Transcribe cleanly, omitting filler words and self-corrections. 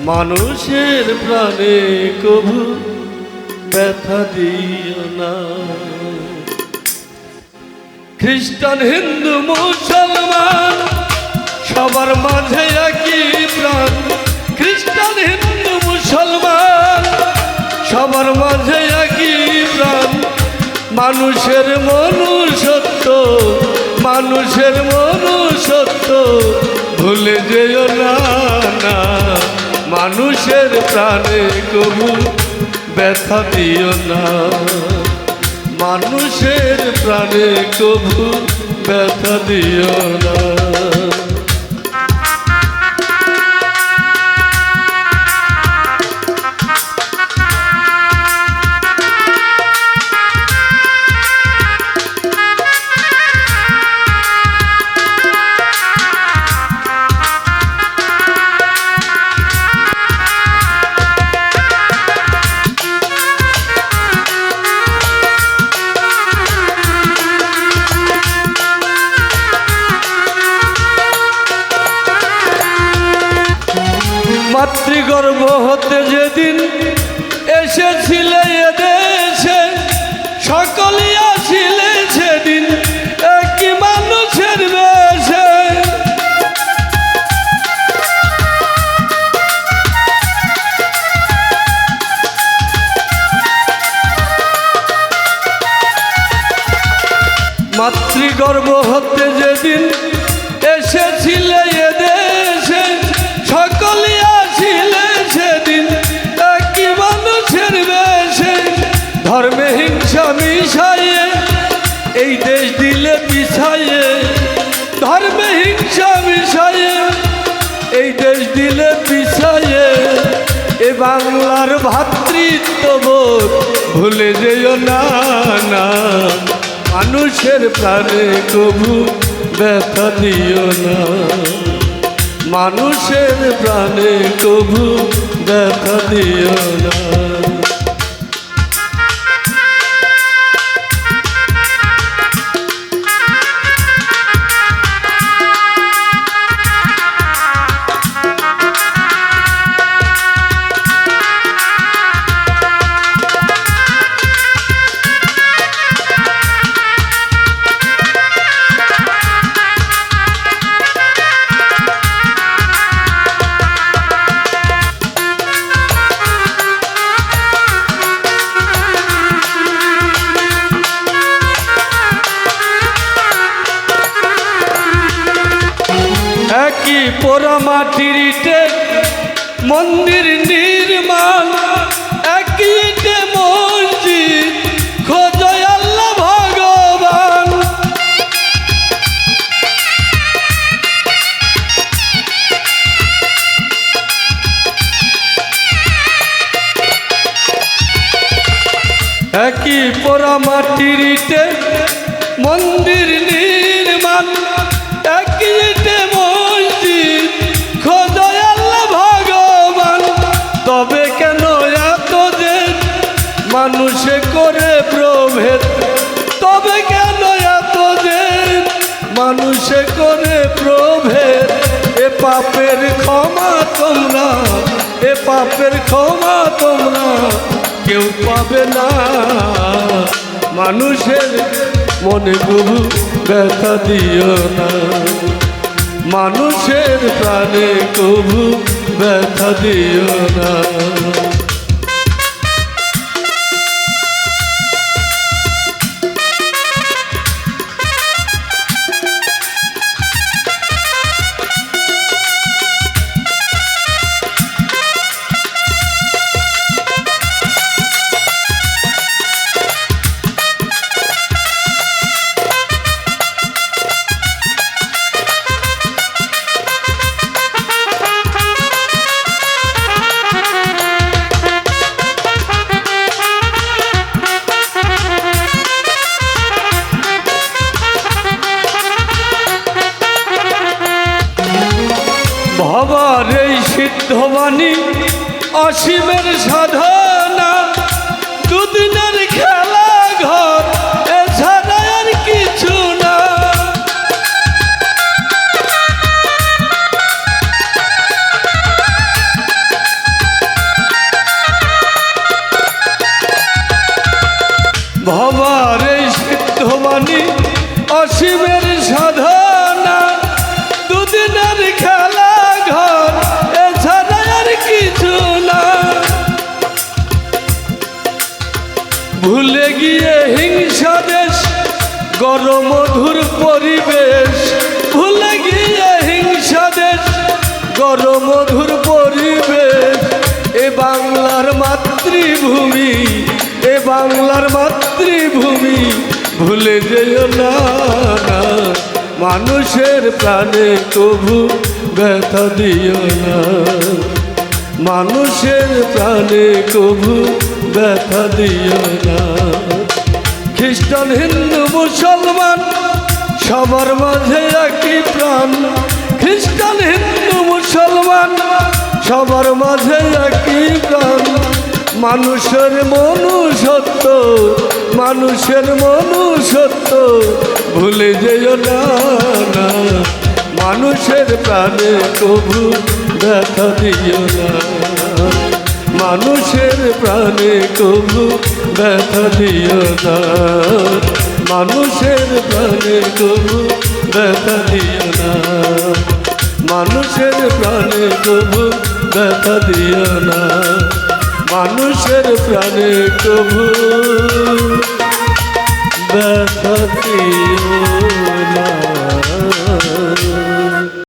মানুষের প্রাণে কভু ব্যথা দিও না। খ্রিস্টান হিন্দু মুসলমান সবার মাঝে একই প্রাণ। খ্রিস্টান হিন্দু মুসলমান সবার মাঝে একই প্রাণ। মানুষের মনুষ্যত্ব, মানুষের মনুষ্যত্ব ভুলে যেও না। মানুষের প্রাণে কবু ব্যথা দিও না। মানুষের প্রাণে কবু ব্যথা দিও না। মাতৃগর্ভ হতে যেদিন এসেছিলে এদেশে, সকলেই আসিলে সেদিন একই মানুষের বেশে। মাতৃগর্ভ হতে যেদিন এসেছিলে এদেশে, সকলেই আসিলে সেদিন একই মানুষের বেশে। ধর্মে হিংসা মিশাইয়ে এই দেশ দিলে পিছাইয়ে, ধর্মে হিংসা মিশাইয়ে এই দেশ দিলে পিছাইয়ে। এ বাংলার ভ্রাতৃত্ববোধ ভুলে যেও না। মানুষের প্রাণে কবু ব্যথা দিও না। মানুষের প্রাণে কবু ব্যথা দিও না। একই পোড়া মাটির ইটে মন্দির নির্মাণ, একই ইটে মসজিদ খোঁজে আল্লাহ ভগবান। একই পোড়া মাটির ইটে মন্দির নির্মাণ, একই ইটে মসজিদ খোঁজে আল্লাহ ভগবান। তবে কেন এত যে মানুষে করে প্রভেদ, তবে কেন এত যে মানুষে করে প্রভেদ। এ পাপের ক্ষমা তোমরা, এ পাপের ক্ষমা তোমরা কেউ পাবে না। মানুষের মনে কবু ব্যথা দিও না। মানুষের প্রাণে কবু ব্যথা দিও না। ভবার এই সিদ্ধবাণী অসীমের সাধনা, দুদিনের খেলা ঘর এছাড়া আর কিছু না। ভবার এই সিদ্ধবাণী অসীমের সাধনা, দুদিনের খেলা ঘর এছাড়া আর কিছু না। ভুলে গিয়ে হিংসা দেশ গরমধুর পরিবেশ, ভুলে গিয়ে হিংসা দেশ গরমধুর পরিবেশ। এ বাংলার মাতৃভূমি, এ বাংলার মাতৃভূমি ভুলে যেও না। মানুষের প্রাণে কভু ব্যথা দিও না, মানুষের প্রাণে কভু ব্যথা দিও না। খ্রিস্টান হিন্দু মুসলমান সবার মাঝে একই প্রাণ, খ্রিস্টান হিন্দু মুসলমান সবার মাঝে একই প্রাণ। মানুষের মনুষ্যত্ব, মানুষের মনুষ্যত্ব ভুলে যেও না। মানুষের প্রাণে কভু ব্যথা দিও না, মানুষের প্রাণে কভু ব্যথা দিও না, মানুষের প্রাণে কভু ব্যথা দিও না, মানুষের প্রাণে কভু ব্যথা দিও না, মানুষের প্রাণে কভু ব্যথা দিও না।